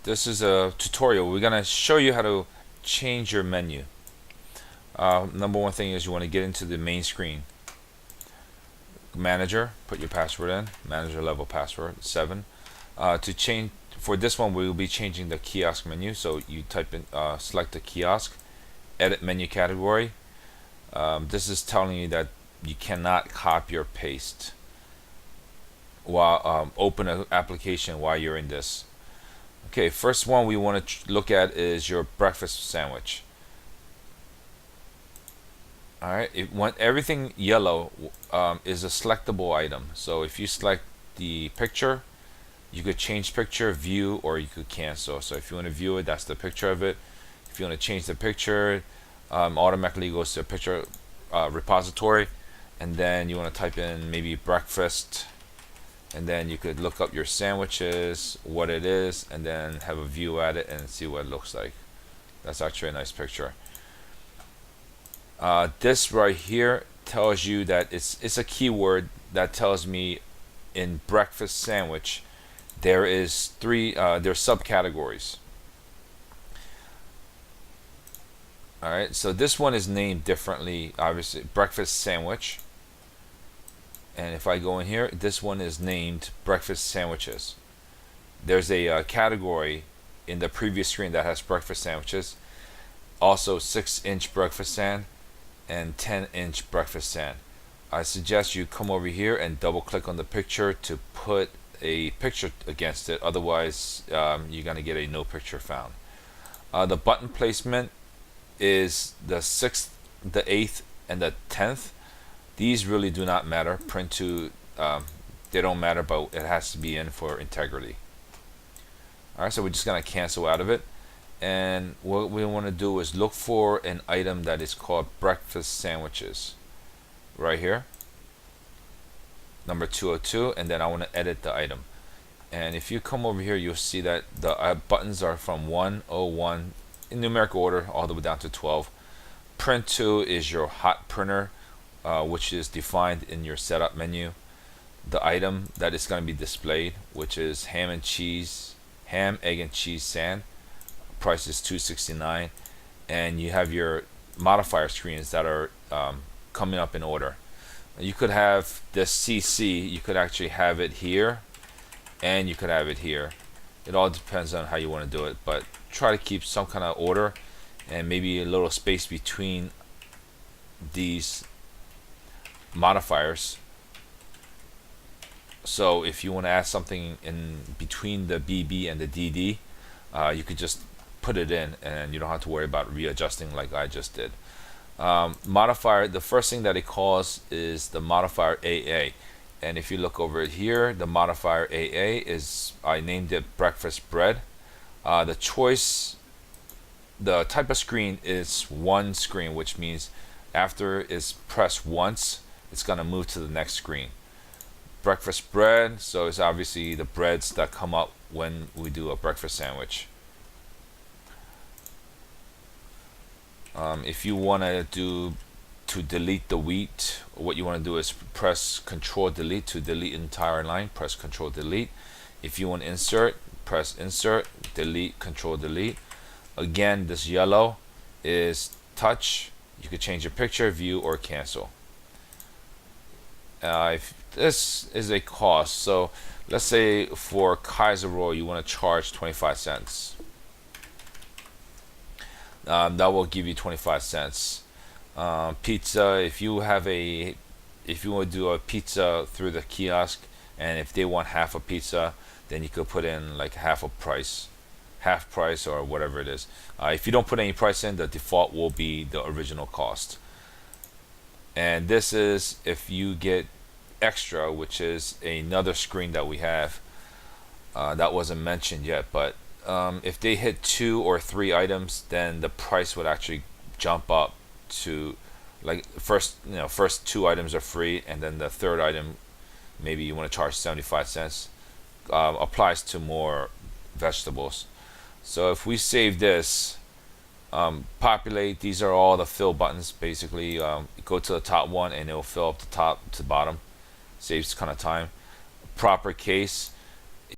This is a tutorial. We're gonna show you how to change your menu. Number one thing is you want to get into the main screen. Manager, put your password in. Manager level password 7. To change for this one, we will be changing the kiosk menu. So you type in, select the kiosk, edit menu category. This is telling you that you cannot copy or paste while open an application while you're in this. Okay, first one we want to look at is your breakfast sandwich. All right, it want everything yellow is a selectable item. So if you select the picture, you could change picture, view, or you could cancel. So if you want to view it, that's the picture of it. If you want to change the picture, automatically goes to a picture repository, and then you want to type in maybe breakfast, and then you could look up your sandwiches, what it is, and then have a view at it and see what it looks like. That's actually a nice picture. This right here tells you that it's a keyword that tells me in breakfast sandwich there is there's subcategories. All right, so this one is named differently, obviously breakfast sandwich. And if I go in here, this one is named breakfast sandwiches. There's a category in the previous screen that has breakfast sandwiches, also 6-inch breakfast stand and 10-inch breakfast stand. I suggest you come over here and double click on the picture to put a picture against it, otherwise you're going to get a no picture found. The button placement is the 6th, the 8th, and the 10th. These really do not matter. Print to, they don't matter, but it has to be in for integrity. Alright, so we're just going to cancel out of it. And what we want to do is look for an item that is called breakfast sandwiches. Right here. Number 202. And then I want to edit the item. And if you come over here, you'll see that the buttons are from 101 in numerical order all the way down to 12. Print to is your hot printer, which is defined in your setup menu. The item that is going to be displayed, which is ham, egg, and cheese sand. Price is $2.69, and you have your modifier screens that are coming up in order. You could have this CC. You could actually have it here, and you could have it here. It all depends on how you want to do it, but try to keep some kind of order and maybe a little space between these modifiers. So if you want to add something in between the BB and the DD, you could just put it in and you don't have to worry about readjusting like I just did. Modifier, the first thing that it calls is the modifier AA. And if you look over here, the modifier AA is, I named it breakfast bread. The choice, the type of screen is one screen, which means after it's pressed once, it's going to move to the next screen. Breakfast bread, so it's obviously the breads that come up when we do a breakfast sandwich. If you want to delete the wheat, what you want to do is press Control Delete to delete entire line. Press Control Delete. If you want insert, press Insert, Delete, Control Delete. Again, this yellow is touch. You could change your picture, view, or cancel. If this is a cost, so let's say for Kaiser roll you want to charge 25 cents. That will give you 25 cents. Pizza, if you want to do a pizza through the kiosk, and if they want half a pizza, then you could put in like half price or whatever it is. If you don't put any price in, the default will be the original cost. And this is if you get extra, which is another screen that we have that wasn't mentioned yet, but if they hit 2 or 3 items, then the price would actually jump up to, like, first 2 items are free, and then the third item maybe you want to charge 75 cents. Applies to more vegetables. So if we save this, populate, these are all the fill buttons basically. Go to the top one and it will fill up the top to the bottom. Saves kind of time. Proper case,